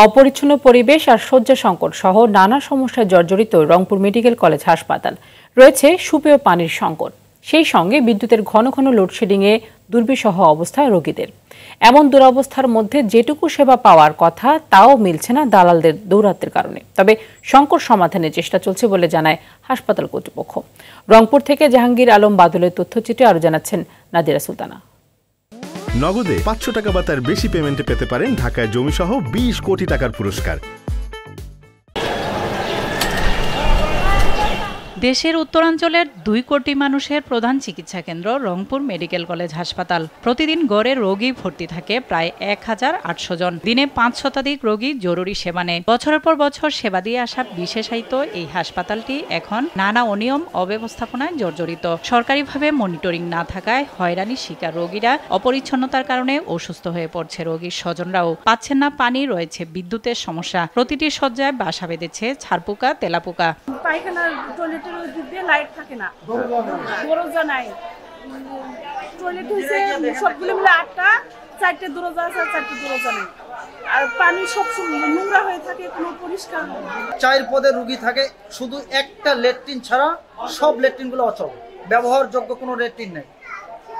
অপরিচ্ছন্ন পরিবেশ আর শয্যা সংকট সহ নানা সমস্যায় জর্জরিত রংপুর মেডিকেল কলেজ হাসপাতাল। রয়েছে সুপেয় পানির সংকট, সেই সঙ্গে বিদ্যুতের ঘন ঘন লোডশেডিংয়ে দুর্বিষহ অবস্থায় রোগীদের। এমন দুরবস্থার মধ্যে যেটুকু সেবা পাওয়ার কথা তাও মিলছে না দালালদের দৌরাত্মের কারণে। তবে সংকট সমাধানের চেষ্টা চলছে বলে জানায় হাসপাতাল কর্তৃপক্ষ। রংপুর থেকে জাহাঙ্গীর আলম বাদলের তথ্যচিত্রে আরও জানাচ্ছেন নাদিরা সুলতানা। নগদে 500 টাকা বা তার বেশি পেমেন্টে পেতে পারেন ঢাকায় জমিসহ 20 কোটি টাকার পুরস্কার। দেশের উত্তরাঞ্চলের 2 কোটি মানুষের প্রধান চিকিৎসা কেন্দ্র রংপুর মেডিকেল কলেজ হাসপাতাল। প্রতিদিন গড়ে রোগী ভর্তি থাকে প্রায় 1800 জন। দিনে 5 শতাধিক রোগী জরুরি সেবা নেয়। বছরের পর বছর সেবা দিয়ে আসা বিশেষায়িত এই হাসপাতালটি এখন নানা অনিয়ম অব্যবস্থাপনায় জর্জরিত। সরকারিভাবে মনিটরিং না থাকায় হয়রানির শিকার রোগীরা, অপরিচ্ছন্নতার কারণে অসুস্থ হয়ে পড়ছে রোগীর স্বজনরাও। পাচ্ছেন না পানি, রয়েছে বিদ্যুতের সমস্যা। প্রতিটি শয্যায় বাসা বেঁধেছে ছারপোকা, তেলাপোকা। লাইট থাকে না, দরজা নাই, টয়লেট হয়েছে সবগুলো মিলে 8টা, 4টে দরজা আছে, 4টে দরজা নেই। আর পানি সব নোংরা হয়ে থাকে, কোনো পরিষ্কার নেই। 4 পদের রোগী থাকে, শুধু একটা ল্যাট্রিন ছাড়া সব ল্যাট্রিনগুলো অচল, ব্যবহারযোগ্য কোনো ল্যাট্রিন নেই।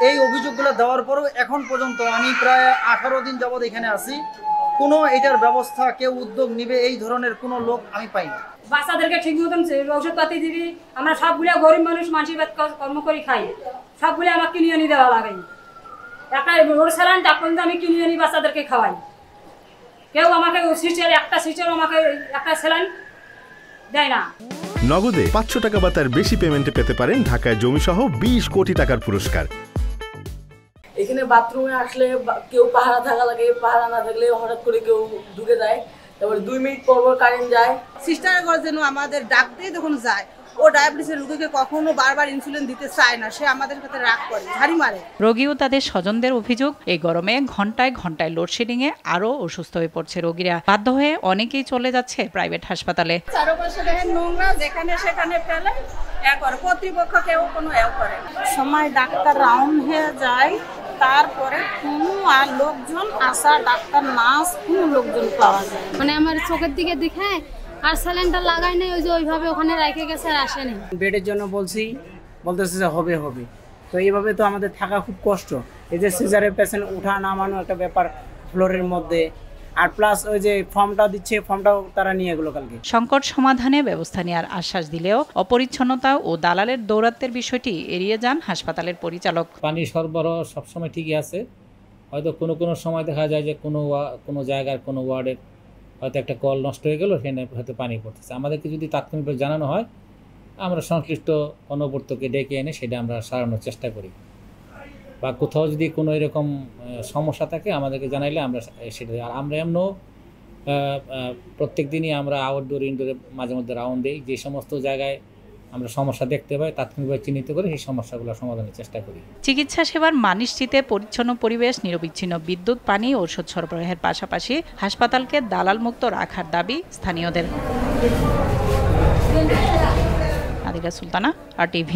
এই অভিযোগগুলো দেওয়ার পরও এখন পর্যন্ত আমি প্রায় 18 দিন যাবৎ এখানে আছি, কোনো এটার ব্যবস্থা কেউ উদ্যোগ নিবে এই ধরনের কোনো লোক আমি পাইনি। বাচ্চাদেরকে ঠিক মতন ওষুধপাতি দিবি, আমরা সবগুলো গরিব মানুষ, মানসিক কর্ম করে খাই, সবগুলো আমাকে কিনে এনে দেওয়া লাগাই। একটা রোড স্যালাইন পর্যন্ত আমি কিনে এনে বাচ্চাদেরকে খাওয়াই। কেউ আমাকে একটা সিস্টার আমাকে একটা স্যালাইন দেয় না। নগদে 500 টাকা বা তার বেশি পেমেন্টে পেতে পারেন ঢাকায় জমিসহ 20 কোটি টাকার পুরস্কার। এখানে বাথরুমে আসলে কেউ পাহারা থাকা লাগে, পাহারা না থাকলে হঠাৎ করে কেউ ঢুকে যায়, তারপরে 2 মিনিট পর পর কারেন্ট যায়। সিস্টারের ঘর যেন আমাদের ডাক দিয়ে যখন যায়, ও ডায়াবেটিসের রোগীকে কখনো বারবার ইনসুলিন দিতে চায় না, সে আমাদের সাথে রাগ করে, ঝাড়ি মারে। রোগী ও তাদের স্বজনদের অভিযোগ, এই গরমে ঘন্টায় ঘন্টায় লোডশেডিংয়ে আরও অসুস্থ হয়ে পড়ছে রোগীরা। বাধ্য হয়ে অনেকেই চলে যাচ্ছে প্রাইভেট হাসপাতালে। চারপাশে দেখেন নোংরা, যেখানে সেখানে ফেলে কর্তৃপক্ষ কেউ কোনো করে সময় ডাক্তার রাউন্ড হয়ে যায়, তারপরে কোনো আর লোকজন আসা, ডাক্তার নার্স কোনো লোকজন পাওয়া যায় মানে আমার চোখের দিকে দেখে আর স্যালাইনটা লাগাই নাই, ওই যে ওইভাবে ওখানে রেখে গেছে আর আসেনি। বেডের জন্য বলতেছে যে হবে, তো এইভাবে তো আমাদের থাকা খুব কষ্ট। এই যে সিজারের পেশেন্ট ওঠা নামানো একটা ব্যাপার ফ্লোরের মধ্যে, আর প্লাস ওই যে ফর্মটা দিচ্ছে, ফর্মটাও তারা নিয়ে গেল কালকে। সংকট সমাধানে ব্যবস্থা নেওয়ার আশ্বাস দিলেও অপরিচ্ছন্নতা ও দালালের দৌরাত্মের বিষয়টি এড়িয়ে যান হাসপাতালের পরিচালক। পানি সরবরাহ সবসময় ঠিকই আছে, হয়তো কোনো সময় দেখা যায় যে কোনো জায়গার কোনো ওয়ার্ডের হয়তো একটা কল নষ্ট হয়ে গেল, সেখানে হয়তো পানি পড়তেছে। আমাদেরকে যদি তাৎক্ষণিকভাবে জানানো হয়, আমরা সংশ্লিষ্ট অনবর্তকে ডেকে এনে সেটা আমরা সারানোর চেষ্টা করি, বা কোথাও যদি কোনো এরকম সমস্যা থাকে আমাদেরকে জানাইলে আমরা সেটা। আর আমরা এমনও প্রত্যেক দিনই আমরা আউটডোর ইনডোরে মাঝে মধ্যে রাউন্ড দিই, যে সমস্ত জায়গায় আমরা সমস্যা দেখতে পাই তাৎক্ষণিকভাবে চিহ্নিত করে সেই সমস্যাগুলো সমাধানের চেষ্টা করি। চিকিৎসা সেবার মান নিশ্চিতে পরিচ্ছন্ন পরিবেশ, নিরবিচ্ছিন্ন বিদ্যুৎ, পানি, ঔষধ সরবরাহের পাশাপাশি হাসপাতালকে দালাল মুক্ত রাখার দাবি স্থানীয়দের। নাদিরা সুলতানা, RTV।